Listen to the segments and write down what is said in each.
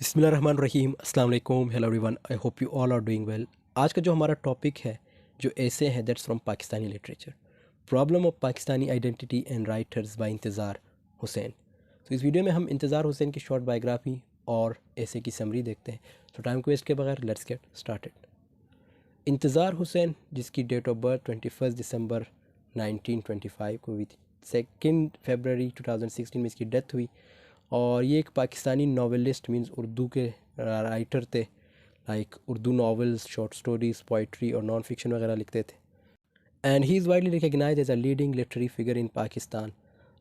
बिस्मिल्लाहिर्रहमानिर्रहीम अस्सलाम वालेकुम hello everyone I hope you all are doing well. आज का जो हमारा टॉपिक है जो ऐसे है that's from Pakistani literature, problem of Pakistani identity and writers by Intizar Hussain. तो इस वीडियो में हम इंतज़ार हुसैन की शॉर्ट बायोग्राफी और ऐसे की समरी देखते हैं। तो टाइम को वेस्ट के बगैर लेट्स गेट स्टार्टेड। इंतज़ार हुसैन, जिसकी डेट ऑफ बर्थ 21 दिसंबर 1925 को हुई थी, 2 फरवरी 2016 में इसकी डेथ हुई। और ये एक पाकिस्तानी नावलिस्ट मींस उर्दू के राइटर थे। Like Urdu novels, short stories, poetry और नॉन फिक्शन वगैरह लिखते थे। And he is widely recognise as a leading literary figure in Pakistan.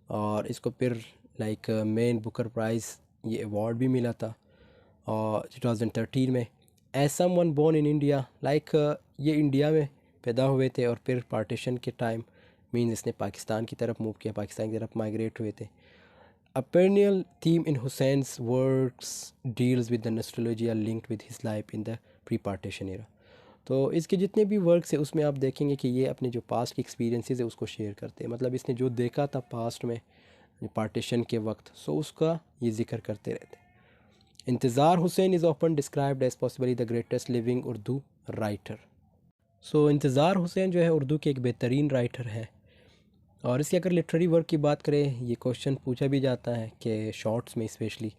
और इसको फिर लाइक मेन बुकर प्राइज़ ये अवार्ड भी मिला था और 2013 में। As someone born in India, like ये इंडिया में पैदा हुए थे और फिर पार्टीशन के टाइम मीन्स इसने पाकिस्तान की तरफ मूव किया, पाकिस्तान की तरफ माइग्रेट हुए थे। A perennial theme in Hussein's works deals with the nostalgia linked with his life in the pre-partition era। तो इसके जितने भी वर्क्स हैं उसमें आप देखेंगे कि ये अपने जो पास्ट के एक्सपीरियंसेस है उसको शेयर करते हैं। मतलब इसने जो देखा था पास्ट में पार्टीशन के वक्त, सो उसका ये जिक्र करते रहते हैं। Intizar Hussain is often described as possibly the greatest living Urdu writer. So Intizar Hussain जो है उर्दू के एक बेहतरीन राइटर है। और इसके अगर लिटरेरी वर्क की बात करें, ये क्वेश्चन पूछा भी जाता है कि शॉर्ट्स में स्पेशली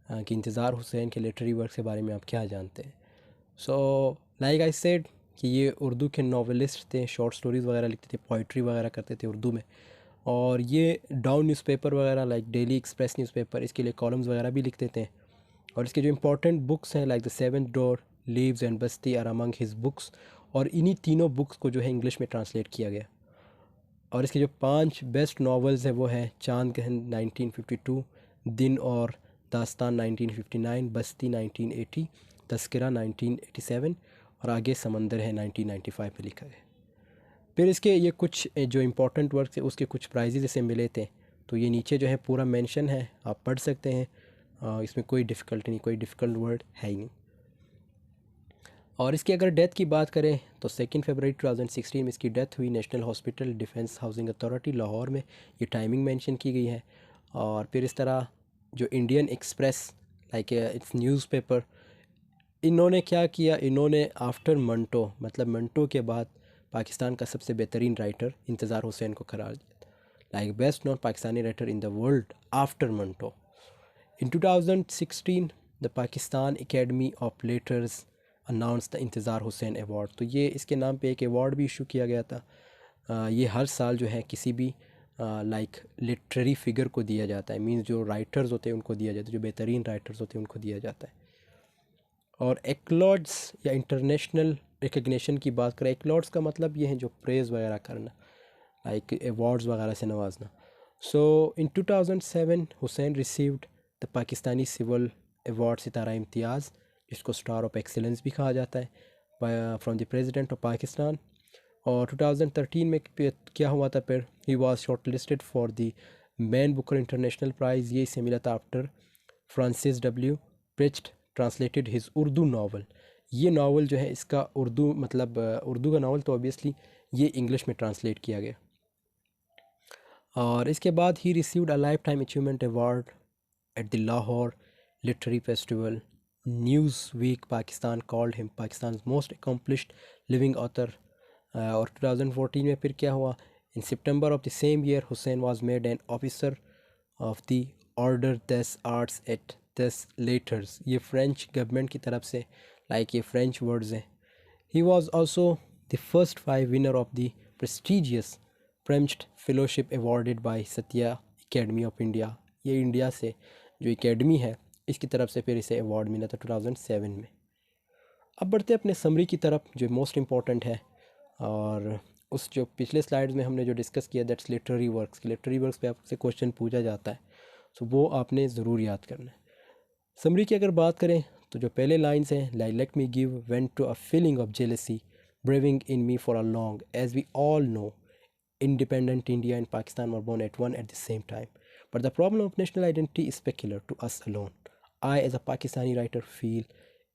कि इंतज़ार हुसैन के लिटरेरी वर्क के बारे में आप क्या जानते हैं। सो लाइक आई सेड कि ये उर्दू के नावलिस्ट थे, शॉर्ट स्टोरीज़ वगैरह लिखते थे, पोइट्री वगैरह करते थे उर्दू में। और ये डाउन न्यूज़पेपर वगैरह लाइक डेली एक्सप्रेस न्यूज़पेपर, इसके लिए कॉलम्स वगैरह भी लिखते थे। और इसके जो इंपॉर्टेंट बुक्स हैं like the seven door, leaves and Basti are among his books. और इन्हीं तीनों बुक्स को जो है इंग्लिश में ट्रांसलेट किया गया। और इसके जो 5 बेस्ट नावल्स हैं वो है चांद गहन 1952, दिन और दास्तान 1959, बस्ती 1980, तस्करा 1987 और आगे समंदर है 1995 में लिखा है। फिर इसके ये कुछ जो इम्पोर्टेंट वर्क है उसके कुछ प्राइजेज़ इसे मिले थे। तो ये नीचे जो है पूरा मेंशन है, आप पढ़ सकते हैं। इसमें कोई डिफ़िकल्टी नहीं, कोई डिफ़िकल्ट वर्ड है ही नहीं। और इसकी अगर डेथ की बात करें तो 2 फरवरी 2016 में इसकी डेथ हुई national hospital defence housing authority Lahore में। ये टाइमिंग मेंशन की गई है। और फिर इस तरह जो Indian express like it's newspaper, इन्होंने क्या किया, इन्होंने आफ्टर मंटो मतलब मंटो के बाद पाकिस्तान का सबसे बेहतरीन राइटर इंतज़ार हुसैन को करार दिया, like best non Pakistani writer in the world after Manto. In 2016 the Pakistan academy of letters announce the इंतज़ार हुसैन अवार्ड। तो ये इसके नाम पे एक अवार्ड भी इशू किया गया था। ये हर साल जो है किसी भी लाइक लिटरेरी फिगर को दिया जाता है, मींस जो राइटर्स होते हैं उनको दिया जाता है, जो बेहतरीन राइटर्स होते हैं उनको दिया जाता है। और एक्लॉड्स या इंटरनेशनल रिकग्निशन की बात करें, एक्लॉड्स का मतलब ये है जो प्रेज़ वगैरह करना, लाइक अवार्ड्स वगैरह से नवाजना। So in 2007 Hussain received the Pakistani civil award Sitara Imtiaz, जिसको स्टार ऑफ एक्सीलेंस भी कहा जाता है, from the president of Pakistan. और 2013 में क्या हुआ था, फिर he was shortlisted for the Man Booker International Prize. ये इसे मिला था after Frances W Pritchett translated his Urdu novel. ये नावल जो है इसका उर्दू मतलब उर्दू का नावल तो ऑब्वियसली ये इंग्लिश में ट्रांसलेट किया गया। और इसके बाद he received a lifetime achievement award at the Lahore literary festival. Newsweek Pakistan called him Pakistan most accomplished living author. और 2014 में फिर क्या हुआ, in September of the same year Hussain was made an officer of the order दस arts एट दस letters. ये French government की तरफ से लाइक ये फ्रेंच वर्ड्स हैं। He was also the first 5 winner of the prestigious French fellowship awarded bye Satya academy of India. ये इंडिया से जो एकेडमी है इसकी तरफ से फिर इसे अवार्ड मिला था 2007 में। अब बढ़ते अपने समरी की तरफ जो मोस्ट इम्पॉर्टेंट है। और उस जो पिछले स्लाइड्स में हमने जो डिस्कस किया that's literary works, literary works पे आपसे क्वेश्चन पूछा जाता है, सो वो आपने ज़रूर याद करना है। समरी की अगर बात करें तो जो पहले लाइन्स हैं, like let me give vent to a feeling of jealousy brewing in me for a long as we all know independent India and Pakistan were born at one at the same time. But the problem of national identity is peculiar to us alone. I, as a Pakistani writer, feel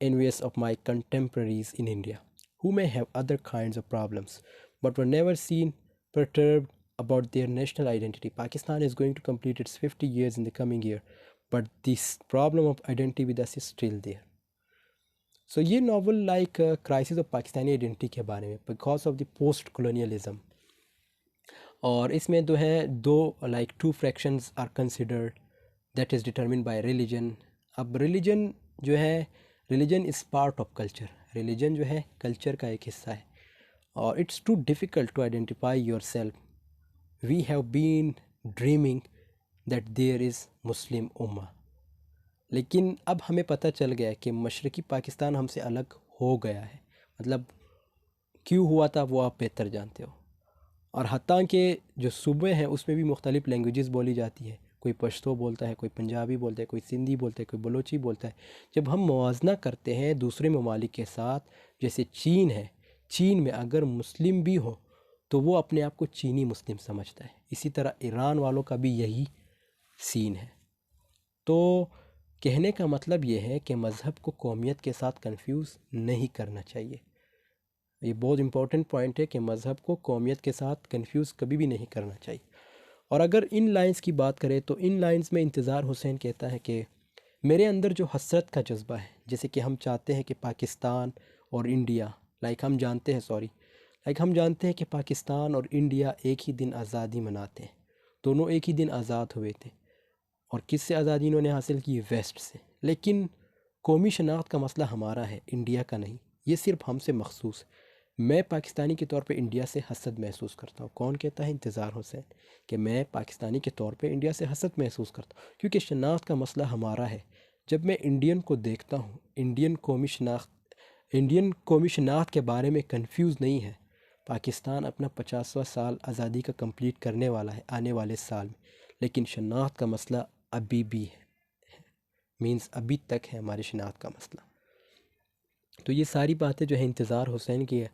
envious of my contemporaries in India, who may have other kinds of problems, but were never seen perturbed about their national identity. Pakistan is going to complete its 50 years in the coming year, but this problem of identity with us is still there. So ये novel like crisis of Pakistani identity के बारे में, because of the post colonialism. और इसमें जो है दो like two fractions are considered that is determine by religion. अब रिलीजन जो है, religion is part of culture, religion जो है कल्चर का एक हिस्सा है। और it's too difficult to identify your self. We have been dreaming that there is Muslim उम्मा। लेकिन अब हमें पता चल गया कि मशरक़ी पाकिस्तान हमसे अलग हो गया है। मतलब क्यों हुआ था वो आप बेहतर जानते हो। और हत्ता के जो सूबे हैं उसमें भी मुख्तलिफ़ लैंग्वेजेस बोली जाती है। कोई पश्तो बोलता है, कोई पंजाबी बोलता है, कोई सिंधी बोलता है, कोई बलोची बोलता है। जब हम मुवाजना करते हैं दूसरे ममालिक के साथ, जैसे चीन है, चीन में अगर मुस्लिम भी हो तो वो अपने आप को चीनी मुस्लिम समझता है। इसी तरह ईरान वालों का भी यही सीन है। तो कहने का मतलब ये है कि मज़हब को कौमियत के साथ कंफ्यूज नहीं करना चाहिए। ये बहुत इंपॉर्टेंट पॉइंट है कि मज़हब को कौमियत के साथ कंफ्यूज कभी भी नहीं करना चाहिए। और अगर इन लाइंस की बात करें तो इन लाइंस में इंतज़ार हुसैन कहता है कि मेरे अंदर जो हसरत का जज्बा है, जैसे कि हम चाहते हैं कि पाकिस्तान और इंडिया, हम जानते हैं कि पाकिस्तान और इंडिया एक ही दिन आज़ादी मनाते हैं। दोनों एक ही दिन आज़ाद हुए थे। और किससे आज़ादी इन्होंने हासिल की? वेस्ट से। लेकिन कौमी शनाख्त का मसला हमारा है, इंडिया का नहीं। ये सिर्फ हमसे मखसूस है। मैं पाकिस्तानी के तौर पे इंडिया से हसद महसूस करता हूँ। कौन कहता है? इंतज़ार हुसैन, कि मैं पाकिस्तानी के तौर पे इंडिया से हसद महसूस करता हूँ क्योंकि शनाख्त का मसला हमारा है। जब मैं इंडियन को देखता हूँ, इंडियन कौमी शनाख्त के बारे में कंफ्यूज नहीं है। पाकिस्तान अपना 50वां साल आज़ादी का कंप्लीट करने वाला है आने वाले साल में, लेकिन शनाख्त का मसला अभी भी है, मीन्स अभी तक है हमारी शनाख्त का मसला। तो ये सारी बातें जो है इंतज़ार हुसैन की है।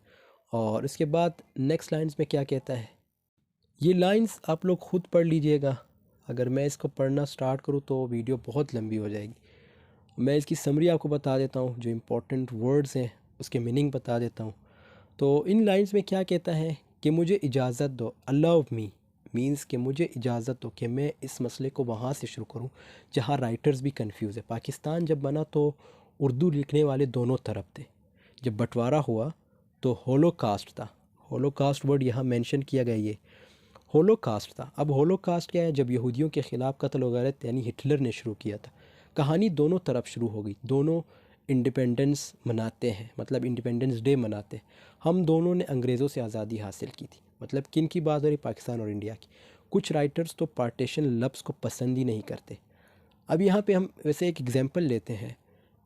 और इसके बाद नेक्स्ट लाइंस में क्या कहता है, ये लाइंस आप लोग ख़ुद पढ़ लीजिएगा। अगर मैं इसको पढ़ना स्टार्ट करूँ तो वीडियो बहुत लंबी हो जाएगी। मैं इसकी समरी आपको बता देता हूँ, जो इम्पोर्टेंट वर्ड्स हैं उसके मीनिंग बता देता हूँ। तो इन लाइंस में क्या कहता है कि मुझे इजाज़त दो, अलाउ मी मीन्स कि मुझे इजाज़त दो कि मैं इस मसले को वहाँ से शुरू करूँ जहाँ राइटर्स भी कंफ्यूज है। पाकिस्तान जब बना तो उर्दू लिखने वाले दोनों तरफ थे। जब बंटवारा हुआ तो होलोकास्ट था। होलोकास्ट वर्ड यहाँ मेंशन किया गया, ये होलोकास्ट था। अब होलोकास्ट क्या है? जब यहूदियों के ख़िलाफ़ कत्ल वगैरह यानी हिटलर ने शुरू किया था। कहानी दोनों तरफ शुरू हो गई। दोनों इंडिपेंडेंस मनाते हैं, मतलब इंडिपेंडेंस डे मनाते हैं। हम दोनों ने अंग्रेज़ों से आज़ादी हासिल की थी। मतलब किन की बात हो रही? पाकिस्तान और इंडिया की। कुछ राइटर्स तो पार्टीशन लफ्ज़ को पसंद ही नहीं करते। अब यहाँ पे हम वैसे एक एग्ज़ाम्पल लेते हैं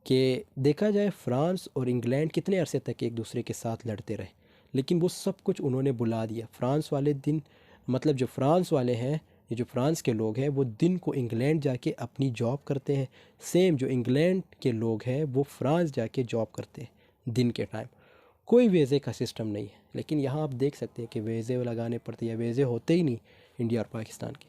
कि देखा जाए फ़्रांस और इंग्लैंड कितने अरसे तक एक दूसरे के साथ लड़ते रहे, लेकिन वो सब कुछ उन्होंने बुला दिया। फ़्रांस वाले दिन, मतलब जो फ़्रांस वाले हैं, ये जो फ्रांस के लोग हैं, वो दिन को इंग्लैंड जाके अपनी जॉब करते हैं। सेम जो इंग्लैंड के लोग हैं वो फ्रांस जाके जॉब करते हैं दिन के टाइम। कोई वीज़े का सिस्टम नहीं है। लेकिन यहाँ आप देख सकते हैं कि वीज़े लगाने पड़ते हैं, या वीज़े होते ही नहीं इंडिया और पाकिस्तान के।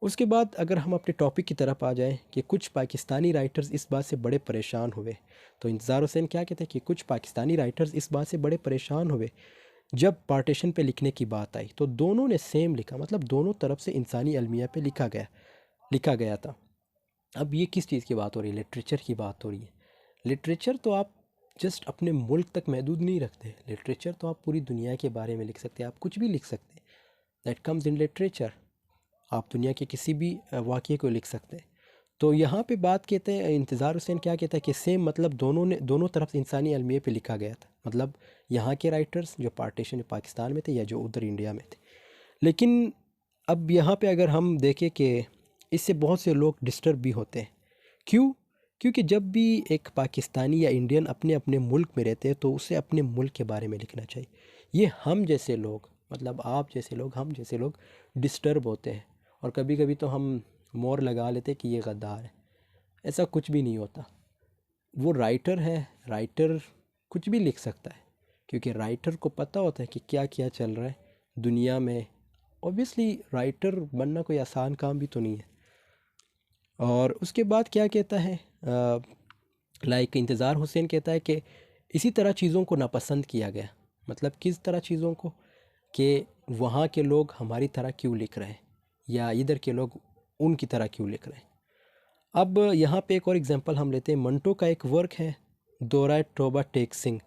उसके बाद अगर हम अपने टॉपिक की तरफ आ जाएं कि कुछ पाकिस्तानी राइटर्स इस बात से बड़े परेशान हुए, तो इंतज़ार हुसैन क्या कहते हैं कि कुछ पाकिस्तानी राइटर्स इस बात से बड़े परेशान हुए जब पार्टीशन पे लिखने की बात आई तो दोनों ने सेम लिखा, मतलब दोनों तरफ से इंसानी अलमिया पे लिखा गया था। अब ये किस चीज़ की बात हो रही है? लिटरेचर की बात हो रही है। लिटरेचर तो आप जस्ट अपने मुल्क तक महदूद नहीं रखते। लिटरेचर तो आप पूरी दुनिया के बारे में लिख सकते हैं, आप कुछ भी लिख सकते हैं। That comes in literature. आप दुनिया के किसी भी वाक़ये को लिख सकते हैं। तो यहाँ पे बात कहते हैं, इंतज़ार हुसैन क्या कहता है कि सेम, मतलब दोनों तरफ इंसानी अलमिया पे लिखा गया था। मतलब यहाँ के राइटर्स जो पार्टीशन पाकिस्तान में थे या जो उधर इंडिया में थे। लेकिन अब यहाँ पे अगर हम देखें कि इससे बहुत से लोग डिस्टर्ब भी होते हैं। क्यों? क्योंकि जब भी एक पाकिस्तानी या इंडियन अपने अपने मुल्क में रहते हैं तो उसे अपने मुल्क के बारे में लिखना चाहिए। ये हम जैसे लोग, मतलब आप जैसे लोग, हम जैसे लोग डिस्टर्ब होते हैं। और कभी कभी तो हम मोर लगा लेते कि ये गद्दार है। ऐसा कुछ भी नहीं होता। वो राइटर है, राइटर कुछ भी लिख सकता है क्योंकि राइटर को पता होता है कि क्या क्या चल रहा है दुनिया में। ऑब्वियसली राइटर बनना कोई आसान काम भी तो नहीं है। और उसके बाद क्या कहता है, लाइक इंतज़ार हुसैन कहता है कि इसी तरह चीज़ों को नापसंद किया गया। मतलब किस तरह चीज़ों को? कि वहाँ के लोग हमारी तरह क्यों लिख रहे हैं या इधर के लोग उनकी तरह क्यों लिख रहे हैं। अब यहाँ पे एक और एग्जांपल हम लेते हैं। मंटो का एक वर्क है दोरा टोबा टेक सिंह,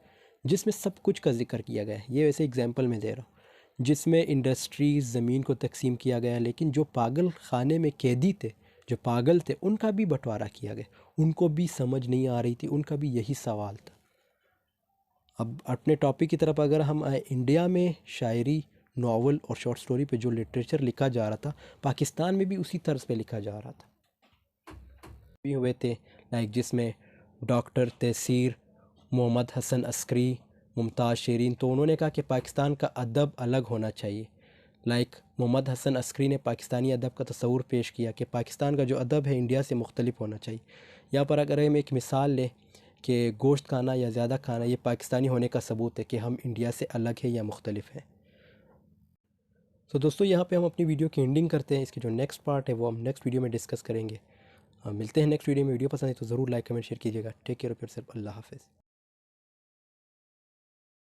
जिसमें सब कुछ का जिक्र किया गया है। ये वैसे एग्जांपल मैं दे रहा हूँ, जिसमें इंडस्ट्रीज़ ज़मीन को तकसीम किया गया, लेकिन जो पागल खाने में कैदी थे, जो पागल थे, उनका भी बंटवारा किया गया। उनको भी समझ नहीं आ रही थी, उनका भी यही सवाल था। अब अपने टॉपिक की तरफ अगर हम आए, इंडिया में शायरी, नावल और शॉर्ट स्टोरी पे जो लिटरेचर लिखा जा रहा था, पाकिस्तान में भी उसी तर्ज पे लिखा जा रहा था। भी हुए थे लाइक जिसमें डॉक्टर तैसीर, मोहम्मद हसन अस्करी, मुमताज़ शेरीन, तो उन्होंने कहा कि पाकिस्तान का अदब अलग होना चाहिए। लाइक मोहम्मद हसन अस्करी ने पाकिस्तानी अदब का तस्वुर पेश किया कि पाकिस्तान का जो अदब है इंडिया से मुख्तलिफ होना चाहिए। यहाँ पर अगर हम एक मिसाल लें कि गोश्त खाना या ज़्यादा खाना, ये पाकिस्तानी होने का सबूत है कि हम इंडिया से अलग है या मुख्तलिफ हैं। तो दोस्तों, यहाँ पे हम अपनी वीडियो की एंडिंग करते हैं। इसकी जो नेक्स्ट पार्ट है वो हम नेक्स्ट वीडियो में डिस्कस करेंगे। मिलते हैं नेक्स्ट वीडियो में। वीडियो पसंद है तो ज़रूर लाइक कमेंट शेयर कीजिएगा। Take care of yourself. अल्लाह हाफ़िज़।